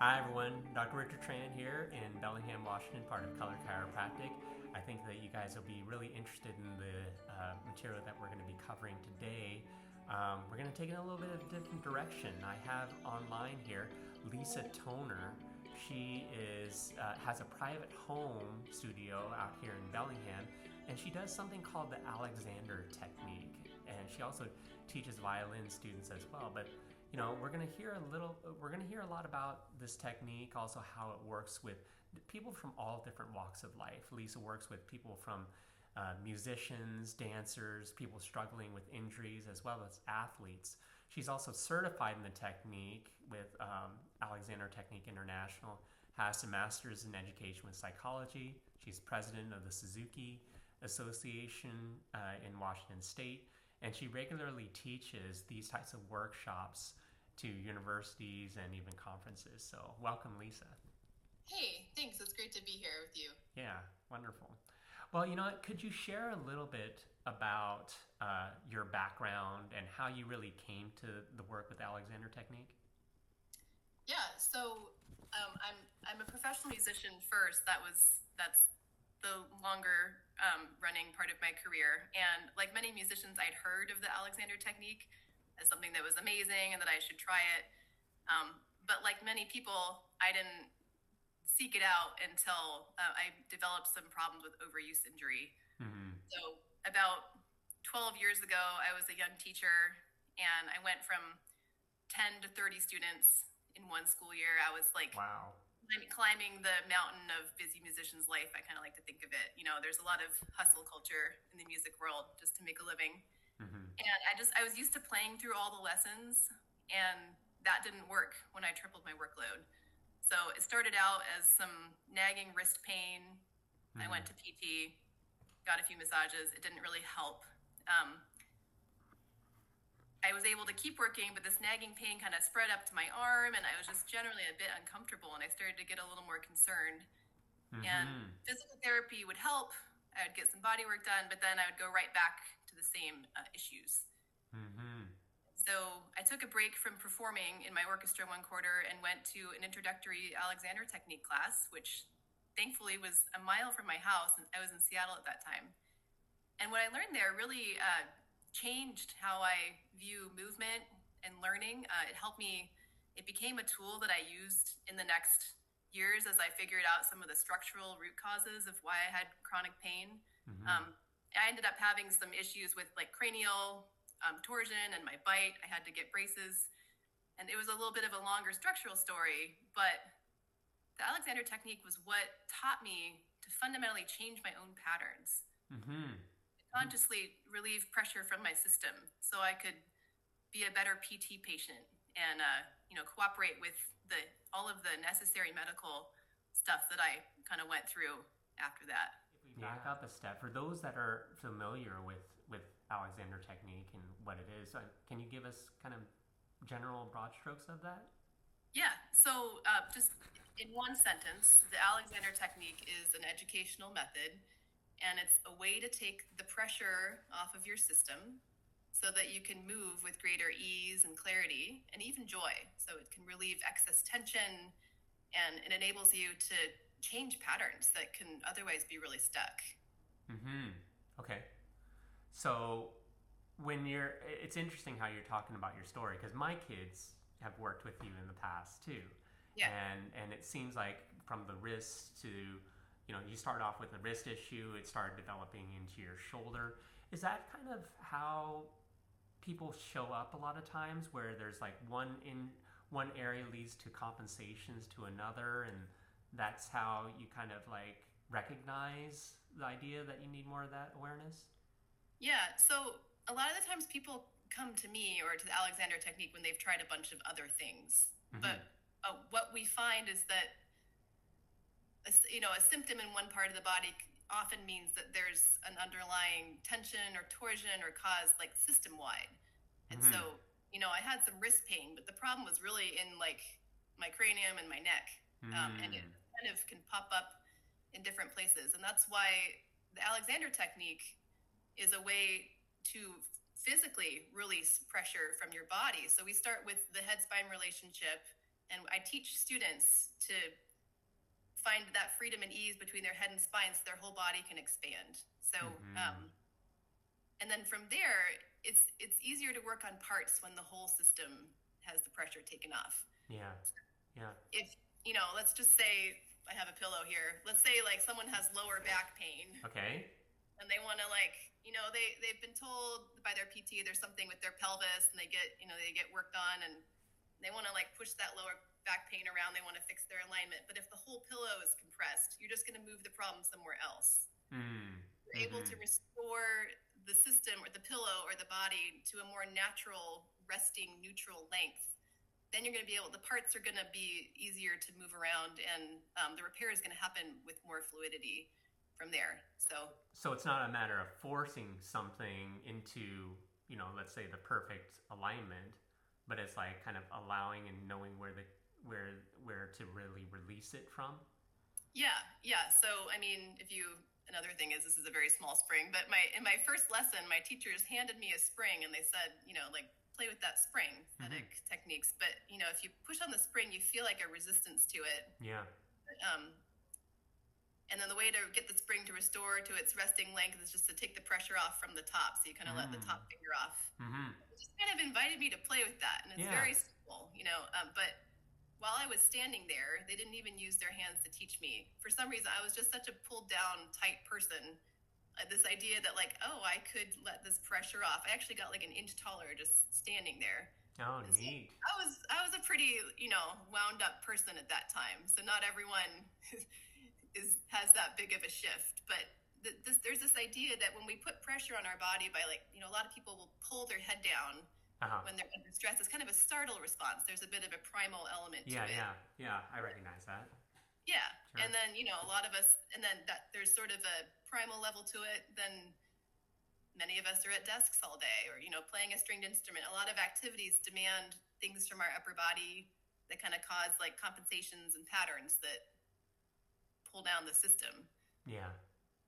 Hi everyone, Dr. Richard Tran here in Bellingham, Washington, part of Color Chiropractic. I think that you guys will be really interested in the material that we're going to be covering today. We're going to take it in a little bit of a different direction. I have online here Lisa Toner. She has a private home studio out here in Bellingham, and she does something called the Alexander technique. And she also teaches violin students as well. But we're going to hear a lot about this technique, also how it works with people from all different walks of life. Lisa works with people from musicians, dancers, people struggling with injuries, as well as athletes. She's also certified in the technique with Alexander Technique International, has a master's in education with psychology. She's president of the Suzuki Association in Washington State, and she regularly teaches these types of workshops to universities and even conferences. So welcome, Lisa. Hey, thanks. It's great to be here with you. Yeah, wonderful. Well, could you share a little bit about your background and how you really came to the work with Alexander Technique? Yeah, so I'm a professional musician first. That's the longer running part of my career. And like many musicians, I'd heard of the Alexander Technique as something that was amazing and that I should try it. But like many people, I didn't seek it out until I developed some problems with overuse injury. Mm-hmm. So about 12 years ago, I was a young teacher and I went from 10 to 30 students in one school year. I was like Wow. climbing the mountain of busy musician's life. I kind of like to think of it. There's a lot of hustle culture in the music world just to make a living. Mm-hmm. And I was used to playing through all the lessons, and that didn't work when I tripled my workload. So it started out as some nagging wrist pain. I Mm-hmm. went to PT, got a few massages. It didn't really help. Um, I was able to keep working, but this nagging pain kind of spread up to my arm, and I was just generally a bit uncomfortable, and I started to get a little more concerned. And Mm-hmm. physical therapy would help. I would get some body work done, but then I would go right back to the same issues. Mm-hmm. So I took a break from performing in my orchestra one quarter and went to an introductory Alexander Technique class, which thankfully was a mile from my house, and I was in Seattle at that time. And what I learned there really changed how I view movement and learning. It helped me, it became a tool that I used in the next years as I figured out some of the structural root causes of why I had chronic pain. Mm-hmm. Um, I ended up having some issues with like cranial torsion and my bite. I had to get braces. And it was a little bit of a longer structural story, but the Alexander technique was what taught me to fundamentally change my own patterns, Mm-hmm. consciously relieve pressure from my system so I could be a better PT patient and cooperate with the all of the necessary medical stuff that I kind of went through after that. If we back up a step, for those that are familiar with Alexander Technique and what it is, can you give us kind of general broad strokes of that? Yeah, so just in one sentence, the Alexander technique is an educational method, and it's a way to take the pressure off of your system so that you can move with greater ease and clarity and even joy. So it can relieve excess tension and it enables you to change patterns that can otherwise be really stuck. Mm-hmm. Okay. So it's interesting how you're talking about your story because my kids have worked with you in the past too, Yeah. and it seems like from the wrist to, you start off with a wrist issue, it started developing into your shoulder. Is that kind of how people show up a lot of times, where there's like one area leads to compensations to another, and that's how you kind of like recognize the idea that you need more of that awareness? Yeah. So a lot of the times people come to me or to the Alexander technique when they've tried a bunch of other things. But Mm-hmm. what we find is that a symptom in one part of the body often means that there's an underlying tension or torsion or cause like system wide. And Mm-hmm. so, I had some wrist pain, but the problem was really in like my cranium and my neck. And it Mm. kind of can pop up in different places. And that's why the Alexander technique is a way to physically release pressure from your body. So we start with the head spine relationship And I teach students to find that freedom and ease between their head and spine so their whole body can expand. So, and then from there, it's easier to work on parts when the whole system has the pressure taken off. Yeah. Yeah. If, let's just say I have a pillow here. Let's say like someone has lower back pain. Okay. And they want to they've been told by their PT there's something with their pelvis, and they get work done, and they want to push that lower back pain around. They want to fix their alignment. But if the whole pillow is compressed, you're just going to move the problem somewhere else. You're able to restore the system or the pillow or the body to a more natural, resting, neutral length. Then you're going to be the parts are going to be easier to move around, and the repair is going to happen with more fluidity from there. So it's not a matter of forcing something into, let's say the perfect alignment, but it's like kind of allowing and knowing where to really release it from. Yeah. So, I mean, another thing is, this is a very small spring, but in my first lesson, my teachers handed me a spring and they said, play with that spring, aesthetic techniques. But, if you push on the spring, you feel like a resistance to it. Yeah. And then the way to get the spring to restore to its resting length is just to take the pressure off from the top. So you kind of let the top finger off. It just kind of invited me to play with that. And it's very simple, but while I was standing there, they didn't even use their hands to teach me. For some reason, I was just such a pulled down, tight person. This idea that I could let this pressure off. I actually got like an inch taller just standing there. Oh, neat. So I was a pretty, wound up person at that time. So not everyone has that big of a shift, but there's this idea that when we put pressure on our body by a lot of people will pull their head down when they're under stress. It's kind of a startle response. There's a bit of a primal element to it. Yeah, I recognize that. Yeah. Sure. And then, a lot of us, and then that there's sort of a primal level to it. Then many of us are at desks all day or, playing a stringed instrument. A lot of activities demand things from our upper body that kind of cause compensations and patterns that pull down the system. Yeah.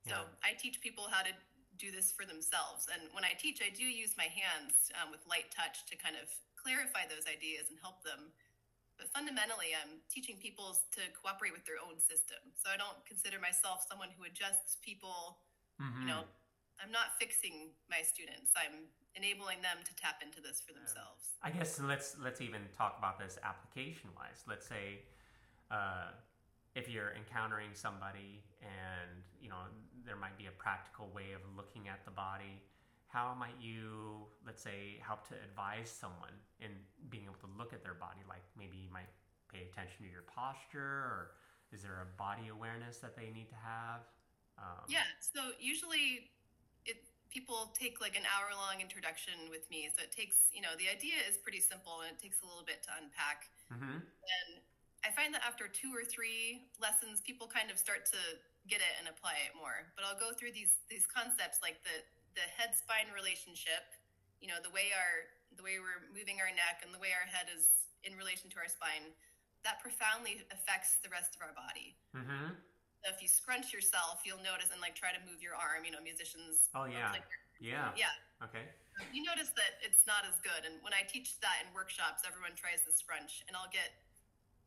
So I teach people how to do this for themselves. And when I teach, I do use my hands with light touch to kind of clarify those ideas and help them. But fundamentally, I'm teaching people to cooperate with their own system. So I don't consider myself someone who adjusts people. I'm not fixing my students. I'm enabling them to tap into this for themselves. I guess let's even talk about this application-wise. Let's say if you're encountering somebody and there might be a practical way of looking at the body, how might you, let's say, help to advise someone in being able to look at their body? Like maybe you might pay attention to your posture, or is there a body awareness that they need to have? So usually people take like an hour-long introduction with me. So it takes, the idea is pretty simple and it takes a little bit to unpack. And I find that after 2 or 3 lessons, people kind of start to get it and apply it more. But I'll go through these concepts like the head-spine relationship, the way we're moving our neck and the way our head is in relation to our spine, that profoundly affects the rest of our body. So if you scrunch yourself, you'll notice, and try to move your arm, musicians. Oh, yeah. Yeah. Okay. You notice that it's not as good. And when I teach that in workshops, everyone tries the scrunch, and I'll get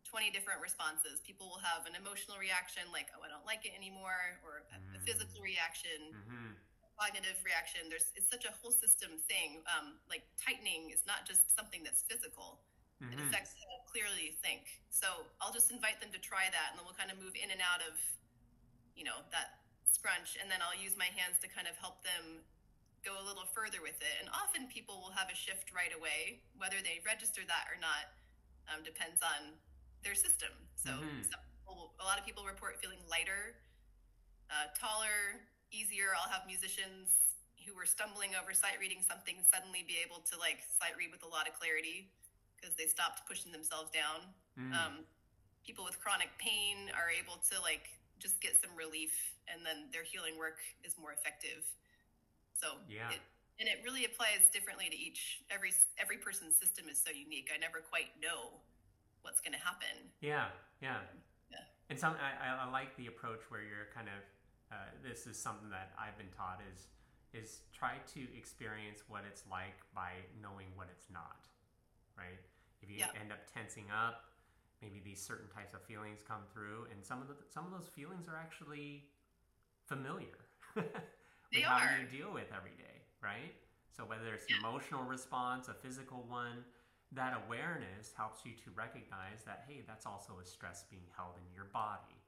20 different responses. People will have an emotional reaction like, oh, I don't like it anymore, or a physical reaction, cognitive reaction. It's such a whole system thing. Tightening is not just something that's physical. It affects how clearly you think. So I'll just invite them to try that, and then we'll kind of move in and out of, that scrunch. And then I'll use my hands to kind of help them go a little further with it. And often people will have a shift right away. Whether they register that or not depends on their system. So a lot of people report feeling lighter, taller, easier. I'll have musicians who were stumbling over sight reading something suddenly be able to sight read with a lot of clarity because they stopped pushing themselves down. People with chronic pain are able to just get some relief, and then their healing work is more effective. So it really applies differently to every person's system is so unique. I never quite know what's going to happen. Yeah. And I like the approach where you're kind of this is something that I've been taught is try to experience what it's like by knowing what it's not, right? If you end up tensing up, maybe these certain types of feelings come through, and some of those feelings are actually familiar with They how are. you deal with every day, right? So whether it's an emotional response, a physical one, that awareness helps you to recognize that, hey, that's also a stress being held in your body,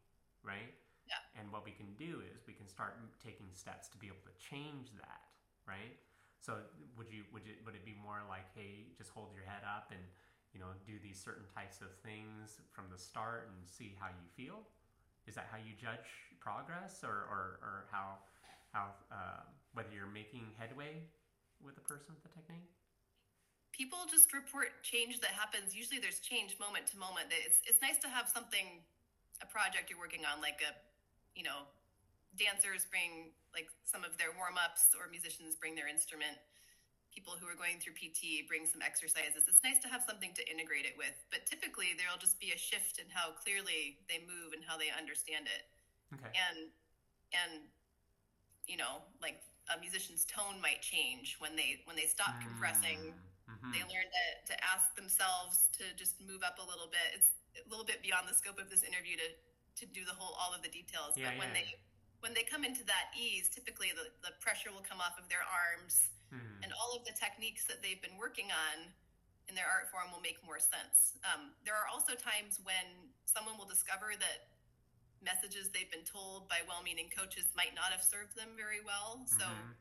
right? Yeah. And what we can do is we can start taking steps to be able to change that, right? So would it be more like, hey, just hold your head up and do these certain types of things from the start and see how you feel? Is that how you judge progress, or how whether you're making headway with the person with the technique? People just report change that happens. Usually there's change moment to moment. It's nice to have something, a project you're working on, like you know, dancers bring like some of their warm-ups, or musicians bring their instrument. People who are going through PT bring some exercises. It's nice to have something to integrate it with, but typically there'll just be a shift in how clearly they move and how they understand it. Okay. And like a musician's tone might change when they stop compressing. Mm-hmm. They learn to ask themselves to just move up a little bit. It's a little bit beyond the scope of this interview to do all of the details. Yeah, but when they come into that ease, typically the pressure will come off of their arms, Mm-hmm. and all of the techniques that they've been working on in their art form will make more sense. There are also times when someone will discover that messages they've been told by well-meaning coaches might not have served them very well. So Mm-hmm.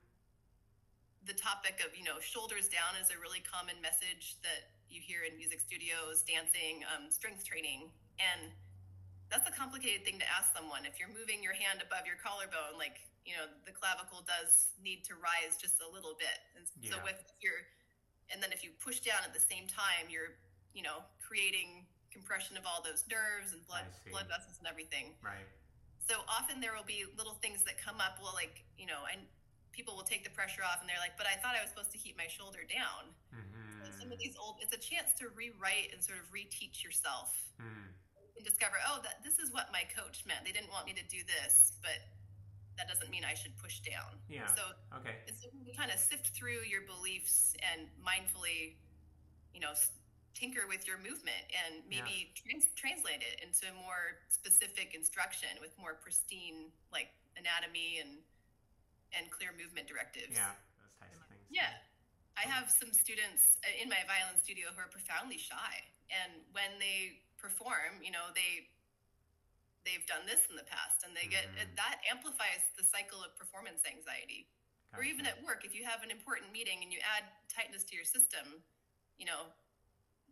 the topic of shoulders down is a really common message that you hear in music studios, dancing, strength training, and that's a complicated thing to ask someone. If you're moving your hand above your collarbone, like the clavicle does need to rise just a little bit, and so if you push down at the same time, you're creating compression of all those nerves and blood vessels and everything. Right. So often there will be little things that come up. Well, and people will take the pressure off, and they're like, "But I thought I was supposed to keep my shoulder down." Mm-hmm. So some of these it's a chance to rewrite and sort of reteach yourself. Mm-hmm. You can discover, that this is what my coach meant. They didn't want me to do this, but that doesn't mean I should push down. Yeah. So okay. it's to kind of sift through your beliefs and mindfully, tinker with your movement and maybe translate it into more specific instruction with more pristine like anatomy and clear movement directives. Yeah, those types of things. Yeah. I have some students in my violin studio who are profoundly shy, and when they perform, they've done this in the past, and they get that amplifies the cycle of performance anxiety. Gotcha. Or even at work, if you have an important meeting and you add tightness to your system,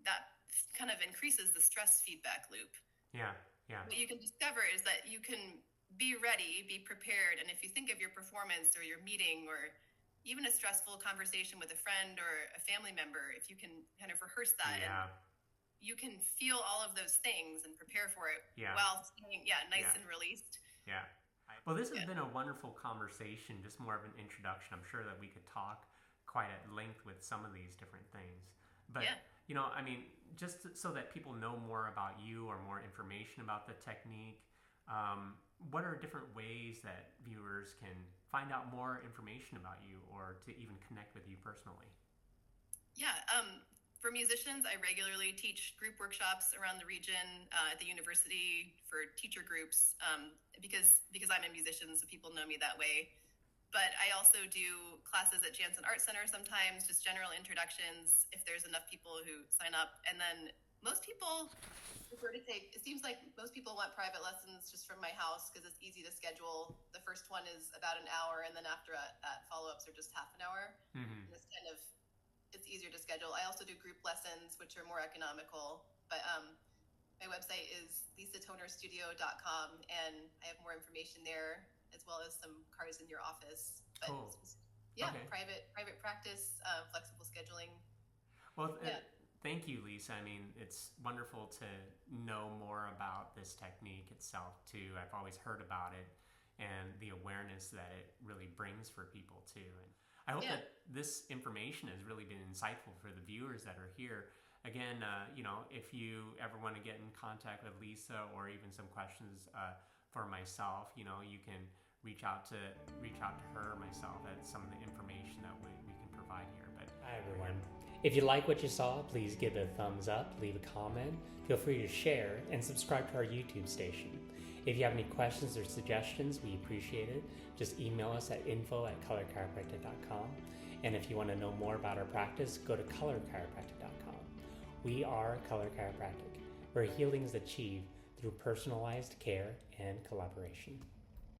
that kind of increases the stress feedback loop. Yeah. What you can discover is that you can be ready, be prepared, and if you think of your performance or your meeting or even a stressful conversation with a friend or a family member, if you can kind of rehearse that, and you can feel all of those things and prepare for it while staying nice and released. Yeah. Well, this has been a wonderful conversation, just more of an introduction. I'm sure that we could talk quite at length with some of these different things. But, just so that people know more about you or more information about the technique, what are different ways that viewers can find out more information about you or to even connect with you personally? Yeah. For musicians, I regularly teach group workshops around the region at the university for teacher groups because I'm a musician, so people know me that way. But I also do classes at Jansen Art Center sometimes, just general introductions if there's enough people who sign up. And then most people prefer to take, it seems like most people want private lessons just from my house because it's easy to schedule. The first one is about an hour, and then after that, follow-ups are just half an hour. Mm-hmm. And it's easier to schedule. I also do group lessons, which are more economical. But my website is lisatonerstudio.com, and I have more information there, as well as some cards in your office. But cool. Private practice, flexible scheduling. Well, thank you, Lisa. I mean, it's wonderful to know more about this technique itself too. I've always heard about it and the awareness that it really brings for people too. And I hope that this information has really been insightful for the viewers that are here. Again, if you ever want to get in contact with Lisa or even some questions for myself, you can reach out to her or myself at some of the information that we can provide here. But hi everyone. If you like what you saw, please give it a thumbs up, leave a comment, feel free to share, and subscribe to our YouTube station. If you have any questions or suggestions, we appreciate it. Just email us at info@colorchiropractic.com. And if you want to know more about our practice, go to colorchiropractic.com. We are Color Chiropractic, where healing is achieved through personalized care and collaboration.